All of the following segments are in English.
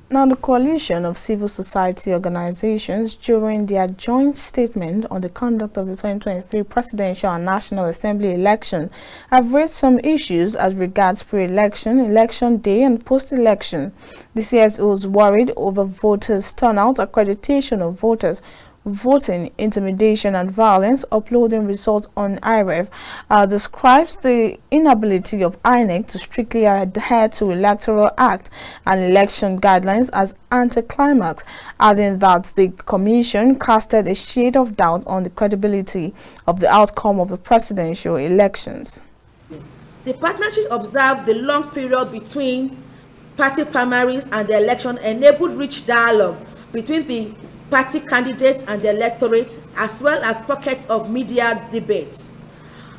Now, the coalition of civil society organizations, during their joint statement on the conduct of the 2023 presidential and national assembly elections, have raised some issues as regards pre-election, election day, and post-election. The CSOs worried over voters' turnout, accreditation of voters, voting, intimidation and violence, uploading results on IREV, describes the inability of INEC to strictly adhere to Electoral Act and election guidelines as anticlimax, adding that the Commission casted a shade of doubt on the credibility of the outcome of the presidential elections. The partnership observed the long period between party primaries and the election enabled rich dialogue between the party candidates and the electorate, as well as pockets of media debates.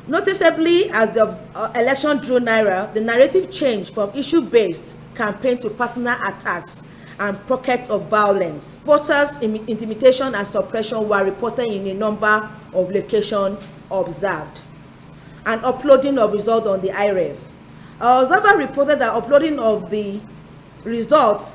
Noticeably, as the election drew nearer, the narrative changed from issue-based campaign to personal attacks and pockets of violence. Voters' intimidation and suppression were reported in a number of locations observed, and uploading of results on the IREV. An observer reported that uploading of the results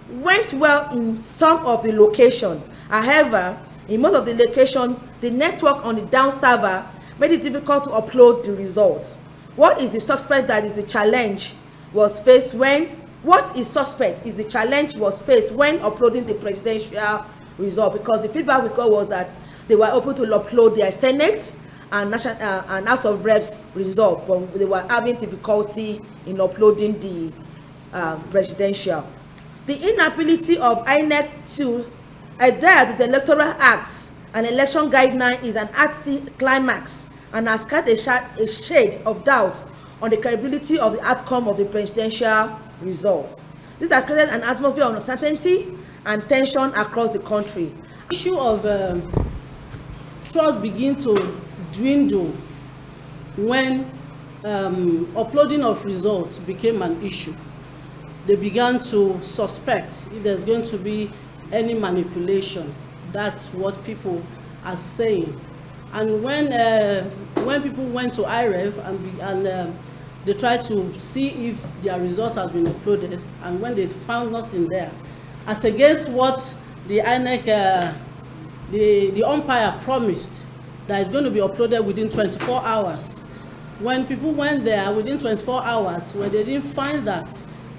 went well in some of the locations. However, in most of the locations, the network on the down server made it difficult to upload the results. What is the suspect that is the challenge was faced when the challenge was faced when uploading the presidential result, because the feedback we got was that they were able to upload their Senate and National and House of Reps result, but they were having difficulty in uploading the presidential. The inability of INEC to adhere to the Electoral Act and election guideline is an anti-climax and has cast a shade of doubt on the credibility of the outcome of the presidential result. This has created an atmosphere of uncertainty and tension across the country. The issue of trust begin to dwindle when uploading of results became an issue. They began to suspect if there's going to be any manipulation. That's what people are saying. And when people went to IREV and they tried to see if their result has been uploaded, and when they found nothing there, as against what the INEC, the umpire promised that it's going to be uploaded within 24 hours. When people went there within 24 hours, when they didn't find that,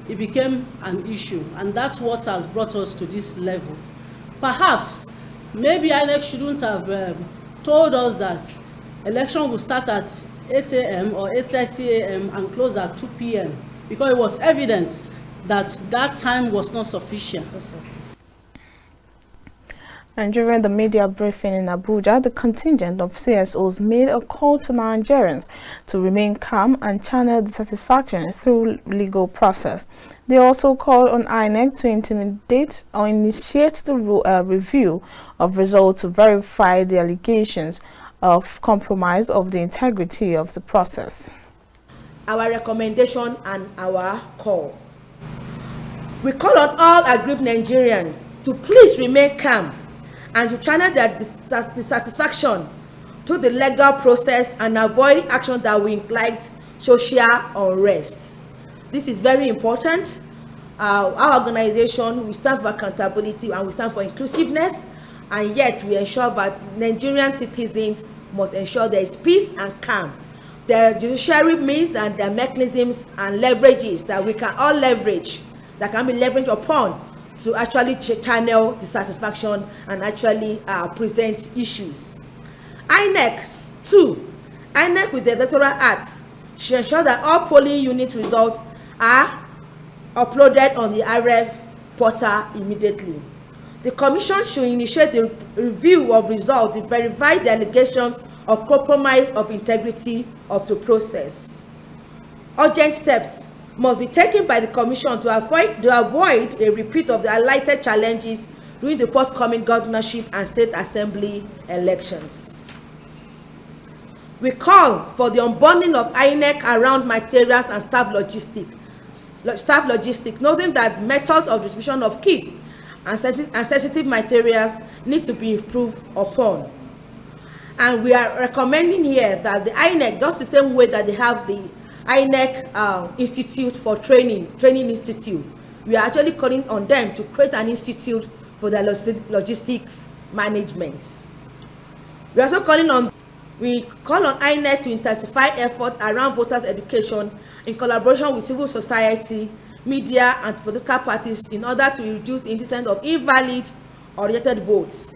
it became an issue, and that's what has brought us to this level. Perhaps, maybe INEC shouldn't have told us that election will start at 8 a.m. or 8:30 a.m. and close at 2 p.m. because it was evident that that time was not sufficient. And during the media briefing in Abuja, the contingent of CSOs made a call to Nigerians to remain calm and channel dissatisfaction through legal process. They also called on INEC to intimidate or initiate the review of results to verify the allegations of compromise of the integrity of the process. Our recommendation and our call. We call on all aggrieved Nigerians to please remain calm and to channel their dissatisfaction to the legal process and avoid action that will incite social unrest. This is very important. Our organization, we stand for accountability and we stand for inclusiveness, and yet we ensure that Nigerian citizens must ensure there is peace and calm. The judiciary means and their mechanisms and leverages that we can all leverage, that can be leveraged upon to actually channel dissatisfaction and actually present issues. INEC too. INEC with the Electoral Act should ensure that all polling unit results are uploaded on the IREV portal immediately. The Commission should initiate the review of results to verify the allegations of compromise of integrity of the process. Urgent steps must be taken by the Commission to avoid a repeat of the highlighted challenges during the forthcoming governorship and state assembly elections. We call for the unbundling of INEC around materials and staff logistics, noting that methods of distribution of key and sensitive materials needs to be improved upon. And we are recommending here that the INEC, just the same way that they have the INEC Institute for Training Institute, we are actually calling on them to create an institute for their logistics management. We are also we call on INEC to intensify efforts around voters' education in collaboration with civil society, media, and political parties in order to reduce the incidence of invalid or rejected votes.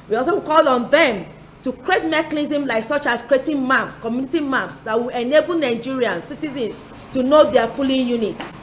We also call on them to create mechanisms such as creating maps, community maps, that will enable Nigerian citizens to know their polling units.